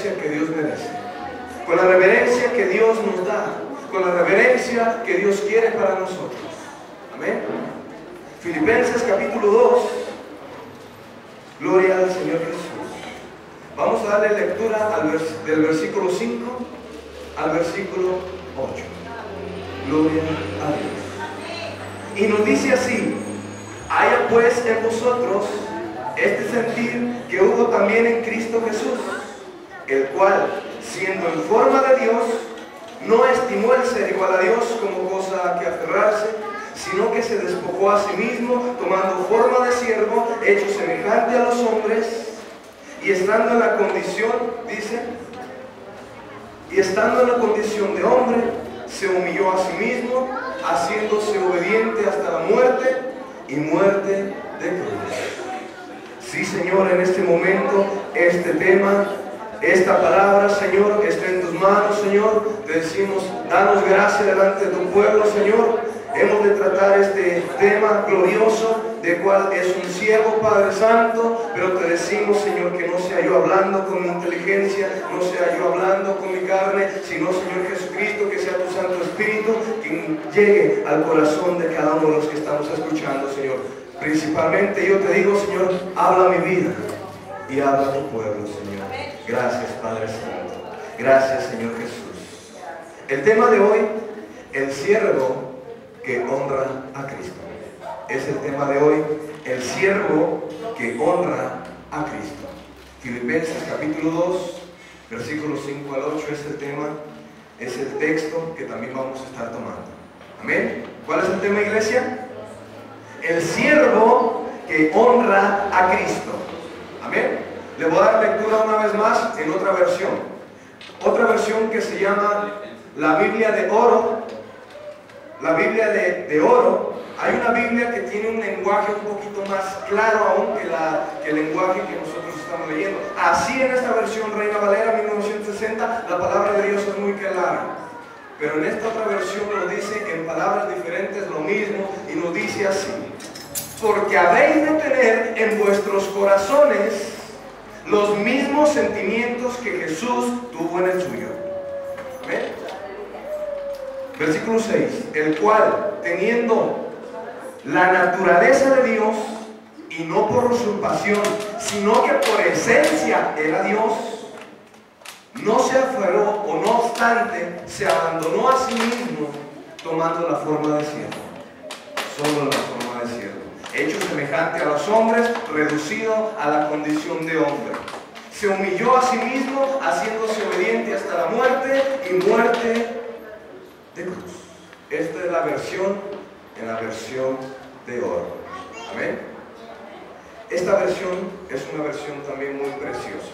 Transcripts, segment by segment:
reverencia que Dios merece, con la reverencia que Dios nos da, con la reverencia que Dios quiere para nosotros. Amén. Filipenses capítulo 2. Gloria al Señor Jesús. Vamos a darle lectura del versículo 5 al versículo 8. Gloria a Dios. Y nos dice así: haya pues en vosotros este sentir que hubo también en Cristo Jesús, el cual, siendo en forma de Dios, no estimó el ser igual a Dios como cosa a que aferrarse, sino que se despojó a sí mismo, tomando forma de siervo, hecho semejante a los hombres, y estando en la condición, dice, y estando en la condición de hombre, se humilló a sí mismo, haciéndose obediente hasta la muerte, y muerte de cruz. Sí, Señor, en este momento, este tema, esta palabra, Señor, está en tus manos, Señor. Te decimos, danos gracia delante de tu pueblo, Señor. Hemos de tratar este tema glorioso, de cual es un siervo, Padre Santo, pero te decimos, Señor, que no sea yo hablando con mi inteligencia, no sea yo hablando con mi carne, sino, Señor Jesucristo, que sea tu Santo Espíritu quien llegue al corazón de cada uno de los que estamos escuchando, Señor. Principalmente yo te digo, Señor, habla mi vida y habla tu pueblo, Señor. Gracias, Padre Santo. Gracias, Señor Jesús. El tema de hoy, el siervo que honra a Cristo. Es el tema de hoy, el siervo que honra a Cristo. Filipenses capítulo 2, versículos 5 al 8 es el tema, es el texto que también vamos a estar tomando. Amén. ¿Cuál es el tema, iglesia? El siervo que honra a Cristo. Amén. Le voy a dar lectura una vez más en otra versión. Otra versión que se llama la Biblia de oro. La Biblia de oro. Hay una Biblia que tiene un lenguaje un poquito más claro aún que el lenguaje que nosotros estamos leyendo. Así en esta versión Reina Valera 1960 la palabra de Dios es muy clara. Pero en esta otra versión nos dice en palabras diferentes lo mismo y nos dice así: porque habéis de tener en vuestros corazones los mismos sentimientos que Jesús tuvo en el suyo. ¿Amén? Versículo 6: el cual, teniendo la naturaleza de Dios, y no por usurpación, sino que por esencia era Dios, no se aferró, o no obstante, se abandonó a sí mismo, tomando la forma de siervo. Solo la forma de siervo. Hecho semejante a los hombres, reducido a la condición de hombre. Se humilló a sí mismo, haciéndose obediente hasta la muerte, y muerte de cruz. Esta es la versión, en la versión de oro. Amén. Esta versión es una versión también muy preciosa.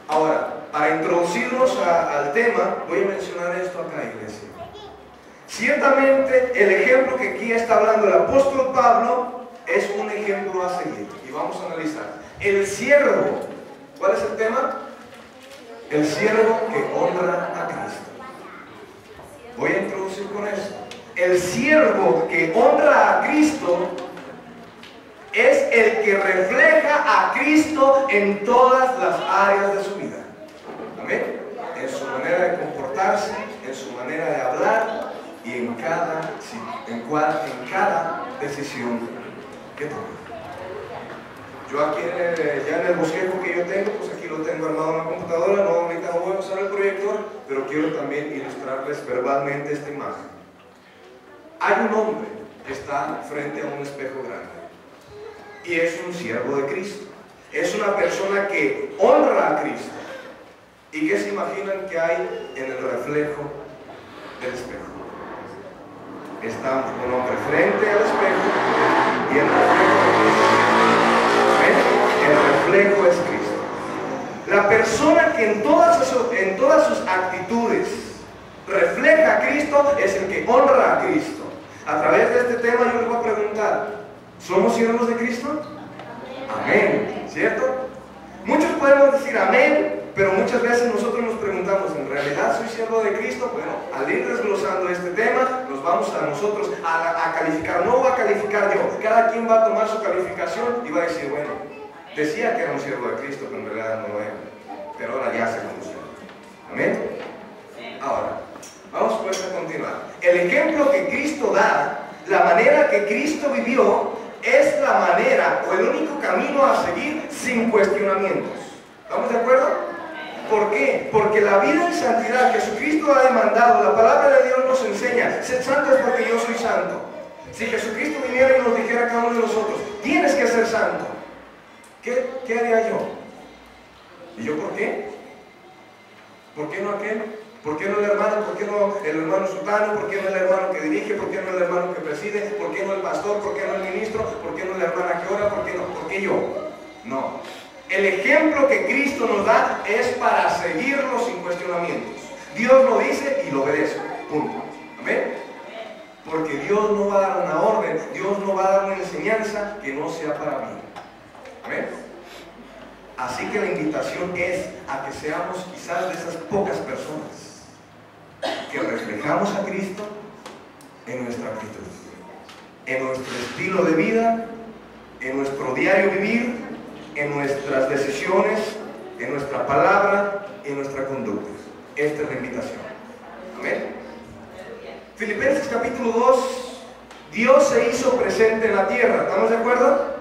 Ahora, para introducirnos al tema, voy a mencionar esto acá, iglesia. Ciertamente, el ejemplo que aquí está hablando el apóstol Pablo es un ejemplo a seguir. Y vamos a analizar. El siervo, ¿cuál es el tema? El siervo que honra a Cristo. Voy a introducir con eso. El siervo que honra a Cristo es el que refleja a Cristo en todas las áreas de su vida. Amén. En su manera de comportarse, en su manera de hablar y en cada decisión que toma. Yo aquí ya en el bosquejo que yo tengo, pues aquí lo tengo armado en la computadora. No, ahorita no voy a usar el proyector, pero quiero también ilustrarles verbalmente esta imagen. Hay un hombre que está frente a un espejo grande y es un siervo de Cristo. Es una persona que honra a Cristo. ¿Y qué se imaginan que hay en el reflejo del espejo? Está un hombre frente al espejo y el reflejo es Cristo. La persona que en todas sus actitudes refleja a Cristo es el que honra a Cristo. A través de este tema yo les voy a preguntar: ¿somos siervos de Cristo? Amén. ¿Cierto? Muchos podemos decir amén, pero muchas veces nosotros nos preguntamos: ¿en realidad soy siervo de Cristo? Bueno, al ir desglosando este tema, nos vamos a nosotros a calificar. No voy a calificar yo. Cada quien va a tomar su calificación y va a decir: bueno, decía que era un siervo de Cristo, pero en realidad no lo era. Pero ahora ya se conoce. Amén. Ahora, vamos pues a continuar. El ejemplo que Cristo da, la manera que Cristo vivió, es la manera o el único camino a seguir sin cuestionamientos. ¿Estamos de acuerdo? ¿Por qué? Porque la vida en santidad que Jesucristo ha demandado, la palabra de Dios nos enseña, sed santos porque yo soy santo. Si Jesucristo viniera y nos dijera a cada uno de nosotros, tienes que ser santo, ¿qué haría yo? ¿Y yo por qué? ¿Por qué no aquel? ¿Por qué no el hermano? ¿Por qué no el hermano sultano? ¿Por qué no el hermano que dirige? ¿Por qué no el hermano que preside? ¿Por qué no el pastor? ¿Por qué no el ministro? ¿Por qué no la hermana que ora? ¿Por qué no? ¿Por qué yo? No. El ejemplo que Cristo nos da es para seguirlo sin cuestionamientos. Dios lo dice y lo obedezco. Punto. ¿Amén? Porque Dios no va a dar una orden, Dios no va a dar una enseñanza que no sea para mí. ¿Amén? Así que la invitación es a que seamos quizás de esas pocas personas que reflejamos a Cristo en nuestra actitud, en nuestro estilo de vida, en nuestro diario vivir, en nuestras decisiones, en nuestra palabra, en nuestra conducta. Esta es la invitación. Amén. Filipenses capítulo 2, Dios se hizo presente en la tierra. ¿Estamos de acuerdo?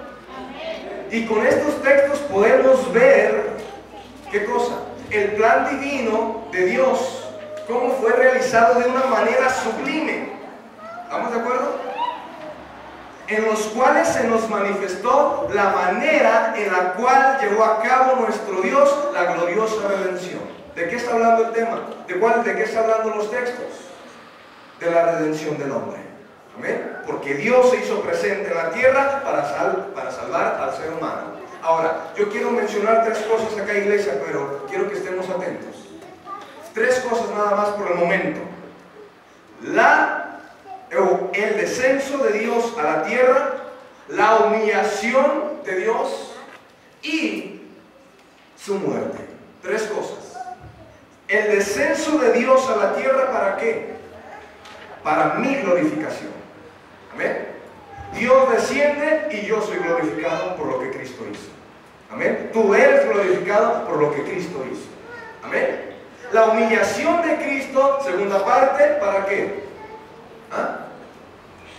Y con estos textos podemos ver, ¿qué cosa? El plan divino de Dios, cómo fue realizado de una manera sublime. ¿Estamos de acuerdo? En los cuales se nos manifestó la manera en la cual llevó a cabo nuestro Dios la gloriosa redención. ¿De qué está hablando el tema? ¿De qué está hablando los textos? De la redención del hombre. ¿Amén? Porque Dios se hizo presente en la tierra para salvar al ser humano. Ahora, yo quiero mencionar tres cosas acá, iglesia, pero quiero que estemos atentos. Tres cosas nada más por el momento. El descenso de Dios a la tierra, la humillación de Dios y su muerte. Tres cosas. El descenso de Dios a la tierra, ¿para qué? Para mi glorificación. Amén. Dios desciende y yo soy glorificado por lo que Cristo hizo. Amén. Tú eres glorificado por lo que Cristo hizo. Amén. La humillación de Cristo, segunda parte, ¿para qué?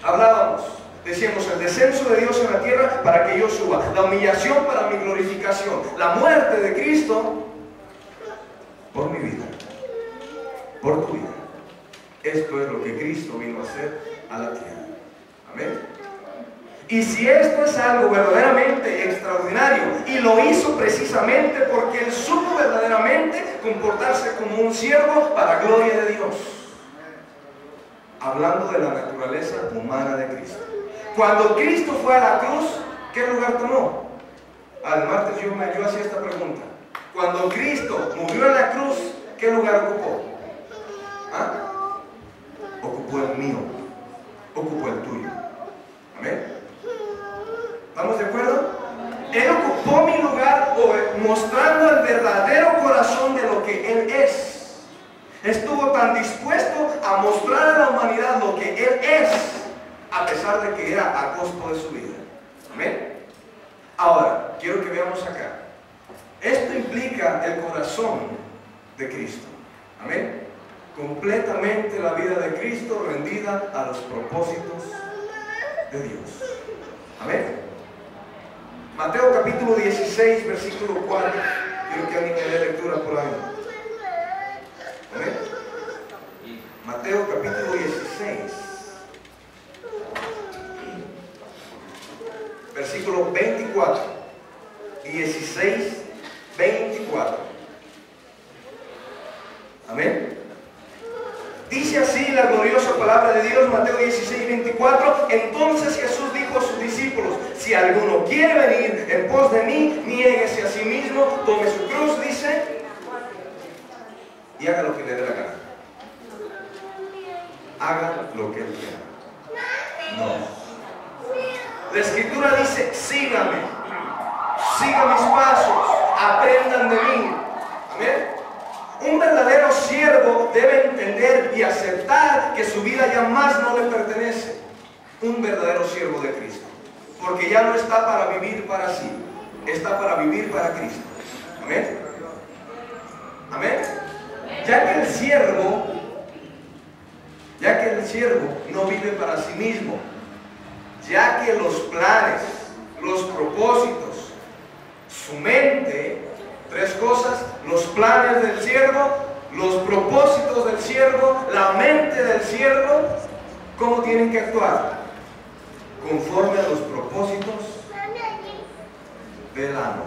Hablábamos, decíamos, el descenso de Dios en la tierra para que yo suba, la humillación para mi glorificación, la muerte de Cristo por mi vida, por tu vida. Esto es lo que Cristo vino a hacer a la tierra. Amén. Y si esto es algo verdaderamente extraordinario, y lo hizo precisamente porque Él supo verdaderamente comportarse como un siervo para gloria de Dios. Hablando de la naturaleza humana de Cristo. Cuando Cristo fue a la cruz, ¿qué lugar tomó? Al martes yo hacía esta pregunta. Cuando Cristo murió en la cruz, ¿qué lugar ocupó? Ocupó el mío, ocupó el tuyo. Amén. ¿Estamos de acuerdo? Él ocupó mi lugar, mostrando el verdadero corazón de lo que Él es. Estuvo tan dispuesto a mostrar a la humanidad lo que Él es, a pesar de que era a costo de su vida. Amén. Ahora, quiero que veamos acá. Esto implica el corazón de Cristo. Amén. Completamente la vida de Cristo rendida a los propósitos de Dios. Amén. Mateo capítulo 16, versículo 4. Quiero que alguien me dé lectura por ahí. Amén. Mateo capítulo 16, versículo 24. 16, 24. Amén. Dice así la gloriosa palabra de Dios, Mateo 16, 24. Entonces Jesús dijo a sus discípulos: si alguno quiere venir en pos de mí, niéguese a sí mismo, tome su cruz, dice, y haga lo que le dé la gana. Haga lo que él quiera. No. La Escritura dice: sígame, sigan mis pasos, aprendan de mí. Amén. Un verdadero siervo debe entender y aceptar que su vida ya más no le pertenece. Un verdadero siervo de Cristo, porque ya no está para vivir para sí, está para vivir para Cristo. Amén. Amén. ya que el siervo no vive para sí mismo, ya que los planes, los propósitos, su mente, tres cosas: los planes del siervo, los propósitos del siervo, la mente del siervo, ¿cómo tienen que actuar? Conforme a los propósitos del amo.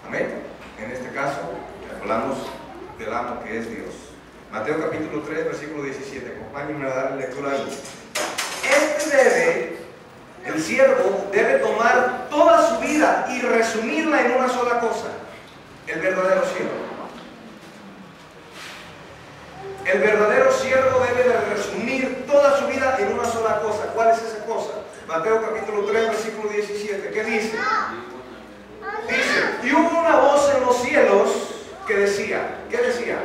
Amén. En este caso hablamos del amo, que es Dios. Mateo capítulo 3 versículo 17. Acompáñenme a darle lectura ahí. El siervo debe tomar toda su vida y resumirla en una sola cosa: el verdadero siervo. El verdadero siervo debe de resumir toda su vida en una sola cosa. ¿Cuál es esa cosa? Mateo capítulo 3 versículo 17. ¿Qué dice? Dice: y hubo una voz en los cielos que decía. ¿Qué decía?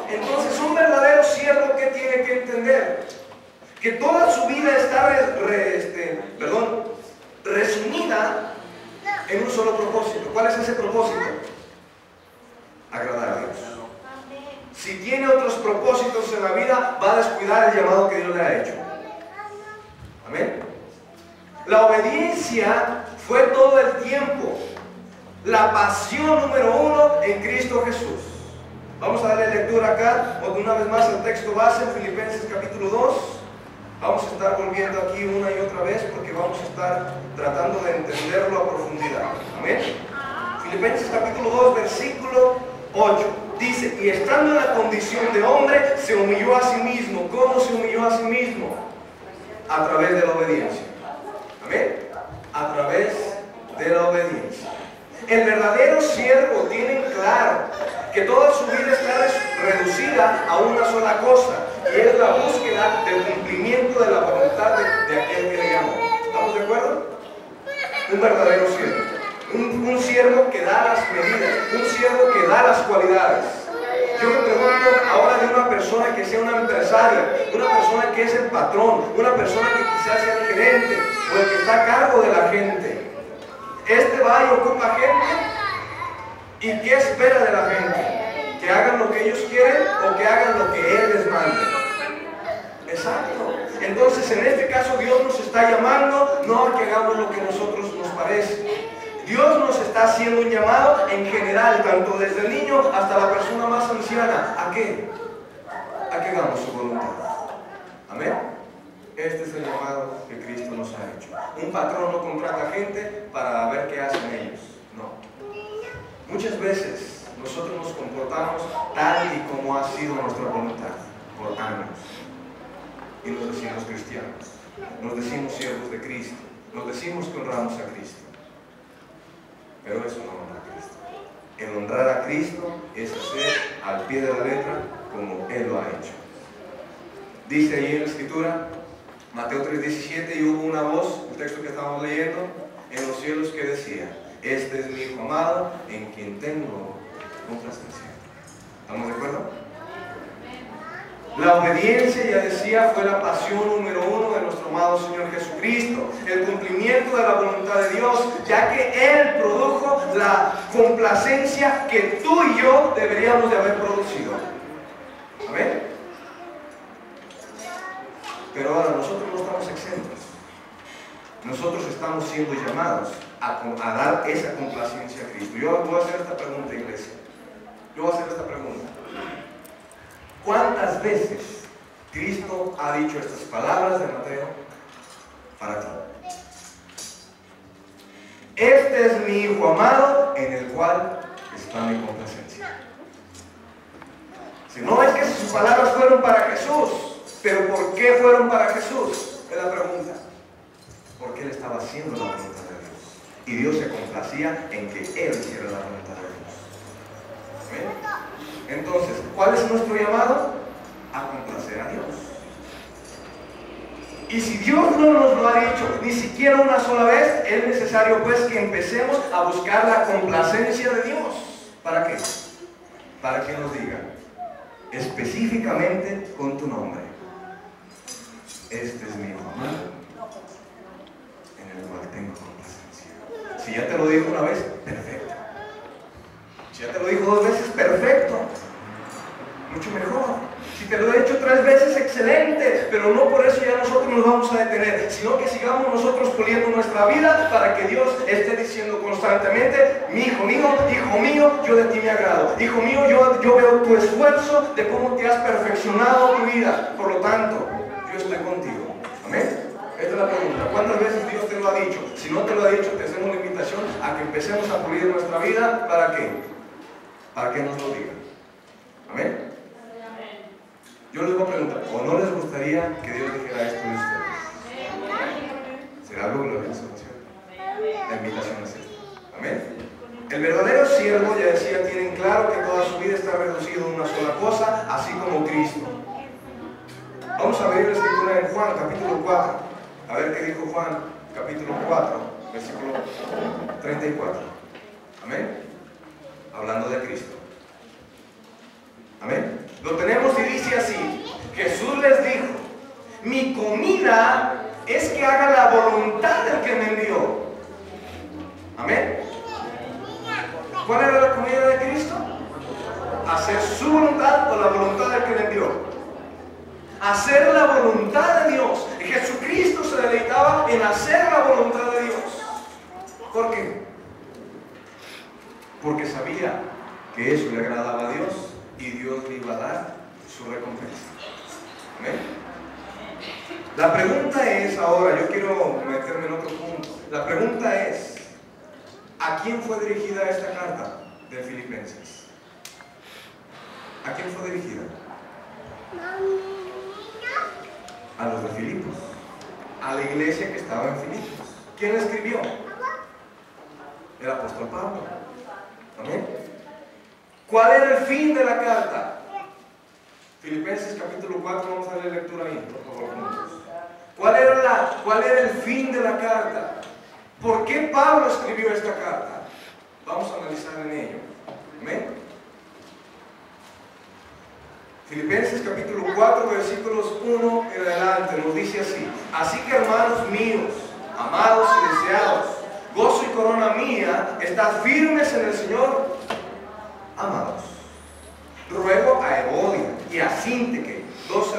Entonces, un verdadero siervo, ¿qué tiene que entender? Que toda su vida está resumida en un solo propósito. ¿Cuál es ese propósito? Agradar a Dios. Si tiene otros propósitos en la vida, va a descuidar el llamado que Dios le ha hecho. Amén. La obediencia fue todo el tiempo la pasión número uno en Cristo Jesús. Vamos a darle lectura acá, una vez más, al texto base en Filipenses capítulo 2. Vamos a estar volviendo aquí una y otra vez porque vamos a estar tratando de entenderlo a profundidad. Amén. Filipenses capítulo 2 versículo 8 dice: y estando en la condición de hombre, se humilló a sí mismo. ¿Cómo se humilló a sí mismo? A través de la obediencia. Amén. A través de la obediencia. El verdadero siervo tiene claro que toda su vida está reducida a una sola cosa, y es la búsqueda del cumplimiento de la voluntad de aquel que le llamó. ¿Estamos de acuerdo? Un verdadero siervo. Un siervo que da las medidas, un siervo que da las cualidades. Yo me pregunto ahora de una persona que sea una empresaria, una persona que es el patrón, una persona que quizás sea el gerente o el que está a cargo de la gente. Este va y ocupa gente, ¿y qué espera de la gente? ¿Que hagan lo que ellos quieren o que hagan lo que Él les mande? Exacto. Entonces, en este caso, Dios nos está llamando no a que hagamos lo que a nosotros nos parece. Dios nos está haciendo un llamado en general, tanto desde el niño hasta la persona más anciana. ¿A qué? A que hagamos su voluntad. Amén. Este es el llamado que Cristo nos ha hecho. Un patrón no contrata gente para ver qué hacen ellos. No. Muchas veces nosotros nos comportamos tal y como ha sido nuestra voluntad por años. Y nos decimos cristianos. Nos decimos siervos de Cristo. Nos decimos que honramos a Cristo. Pero eso no honra a Cristo. El honrar a Cristo es hacer al pie de la letra como Él lo ha hecho. Dice ahí en la Escritura, Mateo 3:17, y hubo una voz, el texto que estábamos leyendo, en los cielos que decía: este es mi Hijo amado, en quien tengo complacencia. ¿Estamos de acuerdo? La obediencia, ya decía, fue la pasión número uno de nuestro amado Señor Jesucristo. El cumplimiento de la voluntad de Dios, ya que Él produjo la complacencia que tú y yo deberíamos de haber producido. Amén. Pero ahora nosotros no estamos exentos. Nosotros estamos siendo llamados a dar esa complacencia a Cristo. Yo voy a hacer esta pregunta, iglesia. Yo voy a hacer esta pregunta. ¿Cuántas veces Cristo ha dicho estas palabras de Mateo para ti? Este es mi Hijo amado, en el cual está mi complacencia. Si no, es que sus palabras fueron para Jesús. ¿Pero por qué fueron para Jesús? Es la pregunta. Porque Él estaba haciendo la voluntad de Dios. Y Dios se complacía en que Él hiciera la voluntad de Dios. ¿Ven? Entonces, ¿cuál es nuestro llamado? A complacer a Dios. Y si Dios no nos lo ha dicho ni siquiera una sola vez, es necesario pues que empecemos a buscar la complacencia de Dios. ¿Para qué? Para que nos diga específicamente con tu nombre: este es mi Hijo amado, en el cual tengo complacencia. Si ya te lo dijo una vez, perfecto. Si ya te lo dijo 2 veces, perfecto. Mucho mejor. Si te lo he dicho 3 veces, excelente. Pero no por eso ya nosotros nos vamos a detener, sino que sigamos nosotros puliendo nuestra vida para que Dios esté diciendo constantemente: mi hijo mío, yo de ti me agrado. Hijo mío, yo veo tu esfuerzo de cómo te has perfeccionado tu vida. Por lo tanto, yo estoy contigo. Amén. Esta es la pregunta: ¿cuántas veces Dios te lo ha dicho? Si no te lo ha dicho, te hacemos la invitación a que empecemos a pulir nuestra vida. ¿Para qué? Para que nos lo diga. Amén. Yo les voy a preguntar: ¿o no les gustaría que Dios dijera esto de ustedes? ¿Será algo glorioso? La invitación es esta. Amén. El verdadero siervo, ya decía, tienen claro que toda su vida está reducido a una sola cosa, así como Cristo. Vamos a ver la escritura en Juan, capítulo 4. A ver qué dijo Juan, capítulo 4, versículo 34. Amén. Hablando de Cristo. Amén. Lo tenemos y dice así: Jesús les dijo: mi comida es que haga la voluntad del que me envió. Amén. ¿Cuál era la comida de Cristo? Hacer su voluntad o la voluntad del que le envió. Hacer la voluntad de Dios. Jesucristo se deleitaba en hacer la voluntad de Dios. ¿Por qué? Porque sabía que eso le agradaba a Dios y Dios le iba a dar su recompensa. ¿Amén? La pregunta es ahora, yo quiero meterme en otro punto. La pregunta es: ¿a quién fue dirigida esta carta de Filipenses? ¿A quién fue dirigida? A los de Filipos, a la iglesia que estaba en Filipos. ¿Quién la escribió? El apóstol Pablo. ¿Amén? ¿Cuál era el fin de la carta? Filipenses capítulo 4, vamos a darle lectura ahí, por favor, juntos. ¿Cuál era el fin de la carta? ¿Por qué Pablo escribió esta carta? Vamos a analizar en ello. ¿Amén? Filipenses capítulo 4, versículos 1 en adelante, nos dice así: así que, hermanos míos, amados y deseados, gozo y corona mía, estad firmes en el Señor, amados. Ruego a Evodia y a Síntique, dos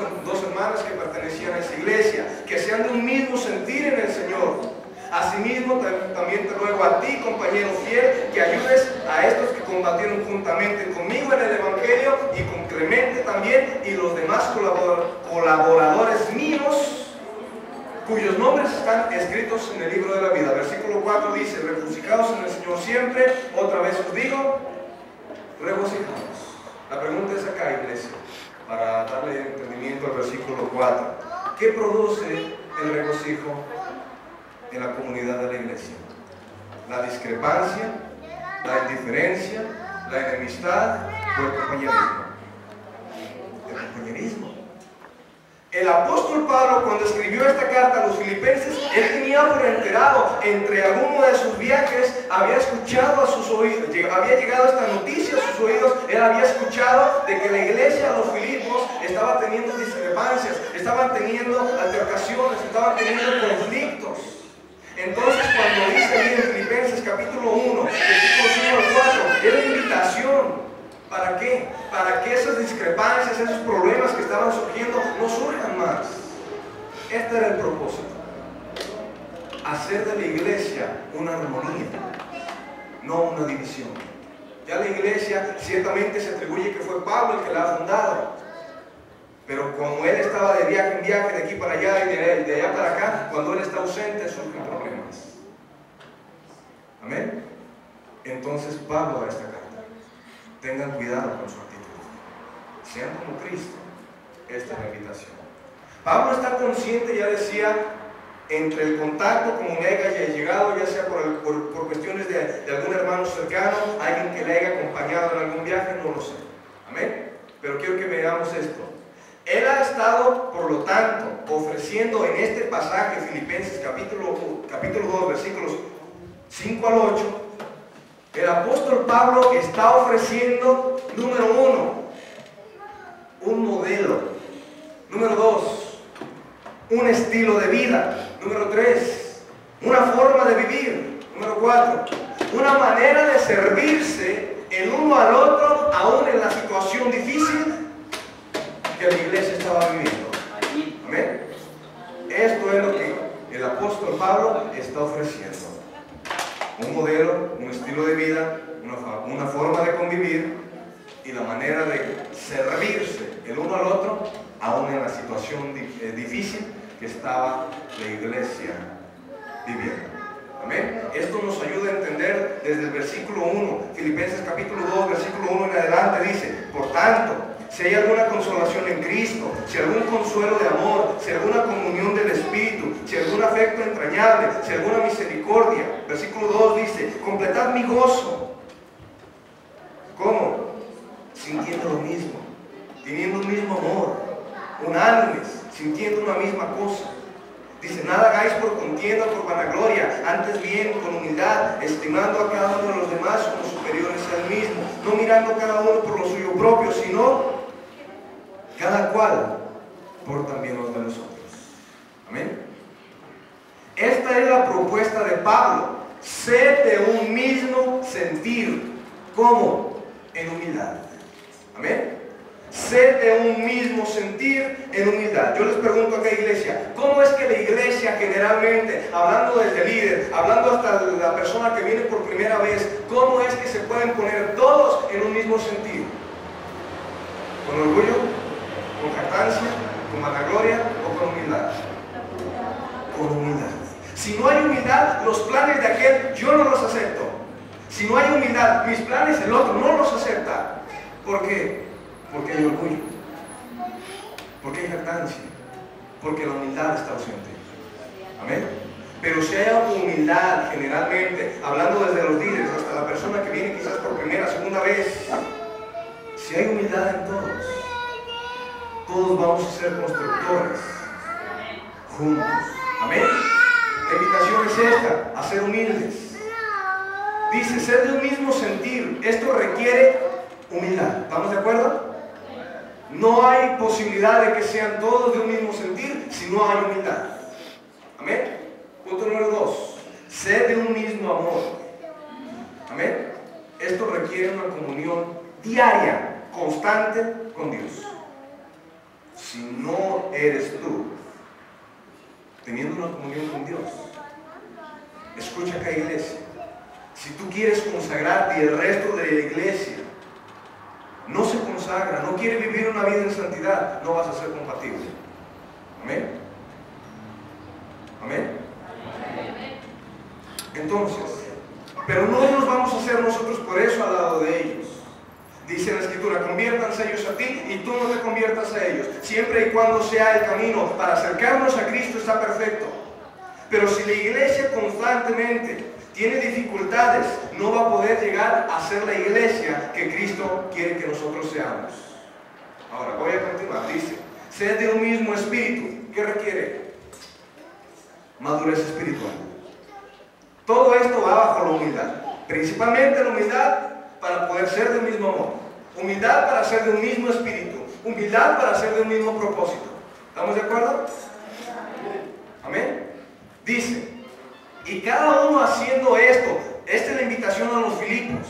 hermanas que pertenecían a esa iglesia, que sean de un mismo sentir en el Señor. Asimismo, también te ruego a ti, compañero fiel, que ayudes a estos que combatieron juntamente conmigo en el Evangelio, y con Clemente también, y los demás colaboradores míos, cuyos nombres están escritos en el libro de la vida. Versículo 4 dice: regocijaos en el Señor siempre. Otra vez os digo, regocijaos. La pregunta es acá, iglesia, para darle entendimiento al versículo 4. ¿Qué produce el regocijo en la comunidad de la iglesia? La discrepancia, la indiferencia, la enemistad o el compañerismo. El compañerismo. El apóstol Pablo, cuando escribió esta carta a los filipenses, él tenía por enterado, entre alguno de sus viajes, había escuchado a sus oídos, había llegado esta noticia a sus oídos. Él había escuchado de que la iglesia de los Filipos estaba teniendo discrepancias, estaban teniendo altercaciones, estaban teniendo conflictos. Entonces, cuando dice ahí en Filipenses capítulo 1, versículos 1 al 4, era una invitación. ¿Para qué? Para que esas discrepancias, esos problemas que estaban surgiendo, no surjan más. Este era el propósito: hacer de la iglesia una armonía, no una división. Ya la iglesia ciertamente se atribuye que fue Pablo el que la ha fundado, pero como él estaba de viaje en viaje, de aquí para allá y de allá para acá, cuando él está ausente surgen problemas. Amén. Entonces Pablo da esta carta: tengan cuidado con su actitud, sean como Cristo. Esta es la invitación. Pablo está consciente, ya decía, entre el contacto, como le haya llegado, ya sea por cuestiones de algún hermano cercano, alguien que le haya acompañado en algún viaje, no lo sé. Amén. Pero quiero que veamos esto. Él ha estado, por lo tanto, ofreciendo en este pasaje, Filipenses capítulo 2, versículos 5 al 8, el apóstol Pablo está ofreciendo, número 1, un modelo. Número 2, un estilo de vida. Número 3, una forma de vivir. Número 4, una manera de servirse el uno al otro, aún en la situación difícil que la iglesia estaba viviendo. Amén. Esto es lo que el apóstol Pablo está ofreciendo. Un modelo, un estilo de vida, una forma de convivir y la manera de servirse el uno al otro, aún en la situación difícil que estaba la iglesia viviendo. Amén. Esto nos ayuda a entender desde el versículo 1, Filipenses capítulo 2, versículo 1 en adelante, dice: por tanto, si hay alguna consolación en Cristo, si algún consuelo de amor, si alguna comunión del Espíritu, si algún afecto entrañable, si alguna misericordia. Versículo 2 dice: completad mi gozo. ¿Cómo? Sintiendo lo mismo, teniendo un mismo amor, unánimes, sintiendo una misma cosa. Dice: nada hagáis por contienda, por vanagloria, antes bien con humildad, estimando a cada uno de los demás como superiores a él mismo, no mirando cada uno por lo suyo propio, sino cada cual por también los de nosotros. Amén. Esta es la propuesta de Pablo: sed de un mismo sentir. ¿Cómo? En humildad. Amén. Sed de un mismo sentir en humildad. Yo les pregunto acá, iglesia, ¿cómo es que la iglesia generalmente, hablando desde el líder, hablando hasta la persona que viene por primera vez, cómo es que se pueden poner todos en un mismo sentir? ¿Con orgullo? ¿Con jactancia? ¿Con vanagloria? ¿O con humildad? Con humildad. Si no hay humildad, los planes de aquel yo no los acepto. Si no hay humildad, mis planes el otro no los acepta. ¿Por qué? Porque hay orgullo, porque hay jactancia, porque la humildad está ausente. Amén. Pero si hay humildad, generalmente, hablando desde los líderes hasta la persona que viene quizás por primera, segunda vez, si hay humildad en todos, todos vamos a ser constructores juntos. Amén. La invitación es esta: a ser humildes. Dice: ser de un mismo sentir. Esto requiere humildad. ¿Estamos de acuerdo? No hay posibilidad de que sean todos de un mismo sentir si no hay humildad. Amén. Punto número 2. Sed de un mismo amor. Amén. Esto requiere una comunión diaria, constante con Dios. Si no eres tú teniendo una comunión con Dios, escucha acá, iglesia, si tú quieres consagrarte y el resto de la iglesia no se consagra, no quiere vivir una vida en santidad, no vas a ser compatible. Amén. Amén. Entonces, pero no nos vamos a hacer nosotros por eso al lado de ellos. Dice la Escritura: conviértanse ellos a ti y tú no te conviertas a ellos. Siempre y cuando sea el camino para acercarnos a Cristo está perfecto. Pero si la iglesia constantemente tiene dificultades, no va a poder llegar a ser la iglesia que Cristo quiere que nosotros seamos. Ahora voy a continuar. Dice: sed de un mismo espíritu. ¿Qué requiere? Madurez espiritual. Todo esto va bajo la humildad. Principalmente la humildad para poder ser del mismo amor. Humildad para ser de un mismo espíritu. Humildad para ser de un mismo propósito. ¿Estamos de acuerdo? Amén. Dice: y cada uno haciendo esto. Esta es la invitación a los Filipos,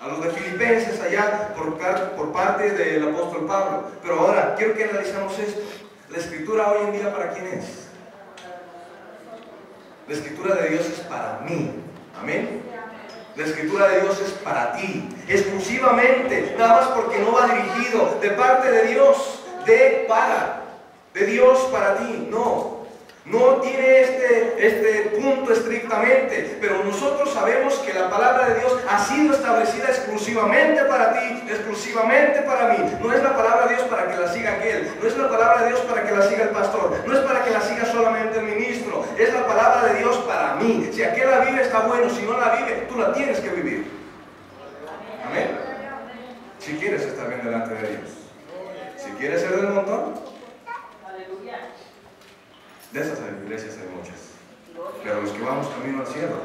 a los de Filipenses allá por parte del apóstol Pablo. Pero ahora quiero que analicemos esto. La Escritura hoy en día, ¿para quién es? La Escritura de Dios es para mí. Amén. La Escritura de Dios es para ti, exclusivamente, nada más porque no va dirigido de parte de Dios, de Dios para ti. No tiene este punto estrictamente, pero nosotros sabemos que la palabra de Dios ha sido establecida exclusivamente para ti, exclusivamente para mí. No es la palabra de Dios para que la siga aquel, no es la palabra de Dios para que la siga el pastor, no es para que la siga solamente el ministro, es la palabra de Dios para mí. Si aquel la vive está bueno, si no la vive, tú la tienes que vivir. Amén. Si quieres estar bien delante de Dios, si quieres ser del montón. De esas iglesias hay muchas, pero los que vamos camino al cielo,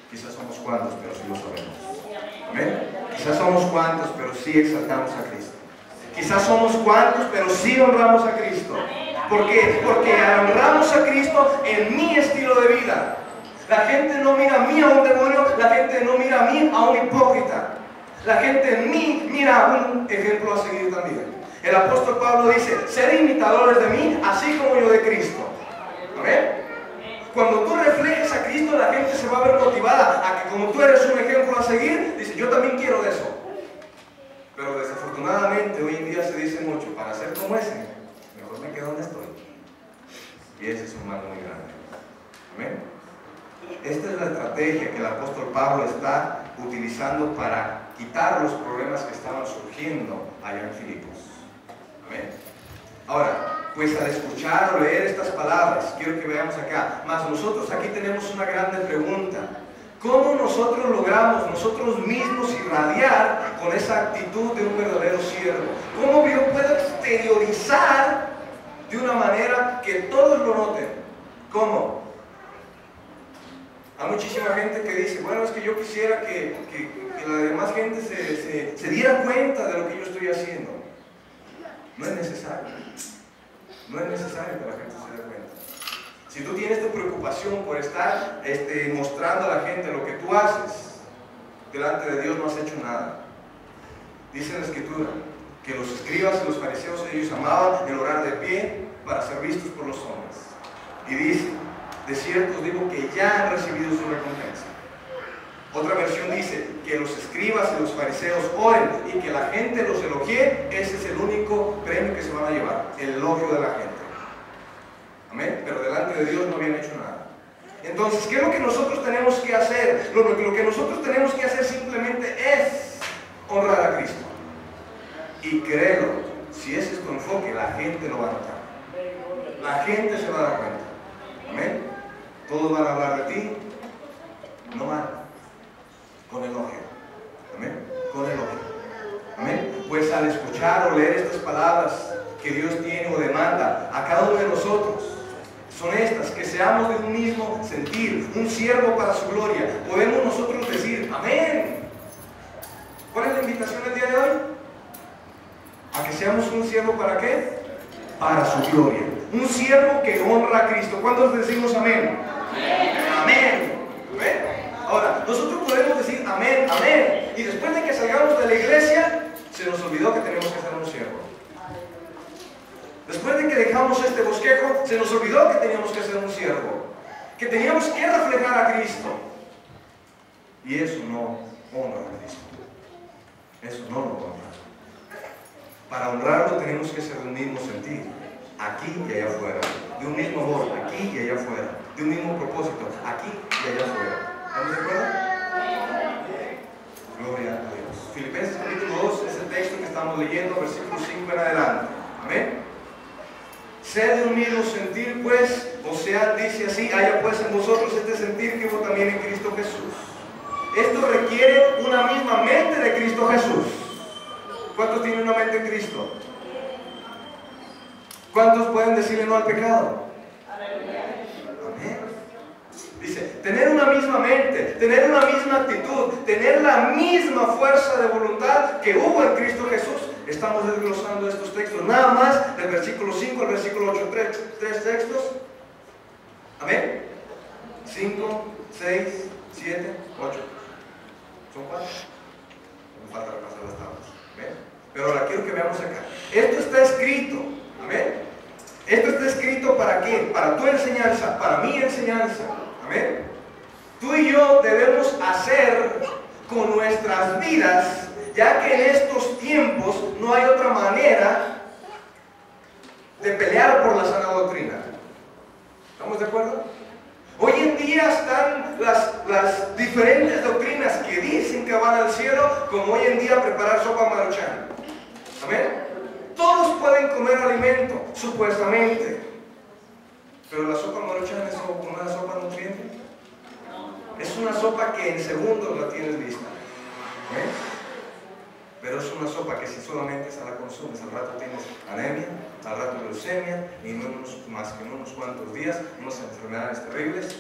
quizás somos cuantos, pero sí lo sabemos. Amén. Quizás somos cuantos, pero sí exaltamos a Cristo. Quizás somos cuantos, pero sí honramos a Cristo. ¿Por qué? Porque honramos a Cristo en mi estilo de vida. La gente no mira a mí a un demonio, la gente no mira a mí a un hipócrita. La gente en mí mira a un ejemplo a seguir también. El apóstol Pablo dice, sed imitadores de mí, así como yo de Cristo. ¿Amén? Cuando tú reflejes a Cristo, la gente se va a ver motivada a que como tú eres un ejemplo a seguir, dice, yo también quiero de eso. Pero desafortunadamente hoy en día se dice mucho, para ser como ese, mejor me quedo donde estoy. Y ese es un mal muy grande. ¿Amén? Esta es la estrategia que el apóstol Pablo está utilizando para quitar los problemas que estaban surgiendo allá en Filipos. Amén. Ahora, pues al escuchar o leer estas palabras, quiero que veamos acá, más nosotros aquí tenemos una grande pregunta. ¿Cómo nosotros logramos nosotros mismos irradiar con esa actitud de un verdadero siervo? ¿Cómo yo puedo exteriorizar de una manera que todos lo noten? ¿Cómo? Hay muchísima gente que dice, bueno, es que yo quisiera que la demás gente se diera cuenta de lo que yo estoy haciendo. No es necesario. No es necesario que la gente se dé cuenta. Si tú tienes tu preocupación por estar mostrando a la gente lo que tú haces, delante de Dios no has hecho nada. Dice en la Escritura que los escribas y los fariseos, ellos amaban el orar de pie para ser vistos por los hombres. Y dice, de cierto os digo que ya han recibido su recompensa. Otra versión dice que los escribas y los fariseos oren y que la gente los elogie. Ese es el único premio que se van a llevar, el elogio de la gente. Amén. Pero delante de Dios no habían hecho nada. Entonces, ¿qué es lo que nosotros tenemos que hacer? Lo que nosotros tenemos que hacer simplemente es honrar a Cristo. Y créelo, si ese es tu enfoque, la gente lo va a notar. La gente se va a dar cuenta. Amén. Todos van a hablar de ti, no mal, con elogio. Amén. Con elogio. Amén. Pues al escuchar o leer estas palabras que Dios tiene o demanda a cada uno de nosotros, son estas, que seamos de un mismo sentir, un siervo para su gloria. Podemos nosotros decir, amén. ¿Cuál es la invitación del día de hoy? A que seamos un siervo ¿para qué? Para su gloria. Un siervo que honra a Cristo. ¿Cuántos decimos amén? Amén. Amén. ¿Amén? Ahora, nosotros podemos decir amén, amén. Y después de que salgamos de la iglesia, se nos olvidó que tenemos que ser un siervo. Después de que dejamos este bosquejo, se nos olvidó que teníamos que ser un siervo. Que teníamos que reflejar a Cristo. Y eso no honra a Cristo. Eso no lo honra. Para honrarlo tenemos que ser de un mismo sentir, aquí y allá afuera, de un mismo amor, aquí y allá afuera, de un mismo propósito, aquí y allá afuera. ¿Estamos de acuerdo? Gloria a Dios. Filipenses capítulo 2 es el texto que estamos leyendo, versículo 5 en adelante. Amén. Sed de un mismo sentir, pues, o sea, dice así, haya pues en vosotros este sentir que hubo también en Cristo Jesús. Esto requiere una misma mente de Cristo Jesús. ¿Cuántos tienen una mente en Cristo? ¿Cuántos pueden decirle no al pecado? Amén. Dice, tener una misma mente, tener una misma actitud, tener la misma fuerza de voluntad que hubo en Cristo Jesús. Estamos desglosando estos textos, nada más del versículo 5 al versículo 8, tres textos. Amén. 5, 6, 7, 8. ¿Son cuántos? Me falta repasar las tablas. ¿Amén? Pero ahora quiero que veamos acá. Esto está escrito. Amén. Esto está escrito ¿para qué? Para tu enseñanza, para mi enseñanza. Amén. Tú y yo debemos hacer con nuestras vidas, ya que en estos tiempos no hay otra manera de pelear por la sana doctrina. ¿Estamos de acuerdo? Hoy en día están las diferentes doctrinas que dicen que van al cielo, como hoy en día preparar sopa maruchan. Amén. Todos pueden comer alimento, supuestamente. Pero la sopa maruchan es una sopa nutriente. Es una sopa que en segundos la tienes lista. ¿Amén? Pero es una sopa que si solamente esa la consumes, al rato tienes anemia, al rato leucemia, y no más que en unos cuantos días, unas enfermedades terribles,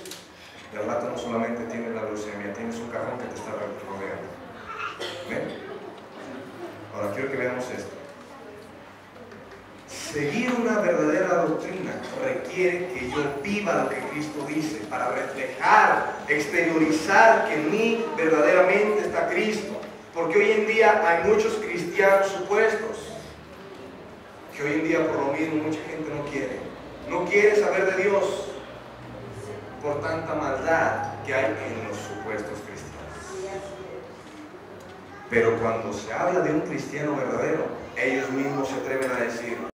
y al rato no solamente tienes la leucemia, tienes un cajón que te está rodeando. ¿Ven? Ahora quiero que veamos esto. seguir una verdadera doctrina requiere que yo viva lo que Cristo dice para reflejar, exteriorizar que en mí verdaderamente está Cristo. Porque hoy en día hay muchos cristianos supuestos que hoy en día por lo mismo mucha gente no quiere saber de Dios por tanta maldad que hay en los supuestos cristianos. Pero cuando se habla de un cristiano verdadero, ellos mismos se atreven a decir: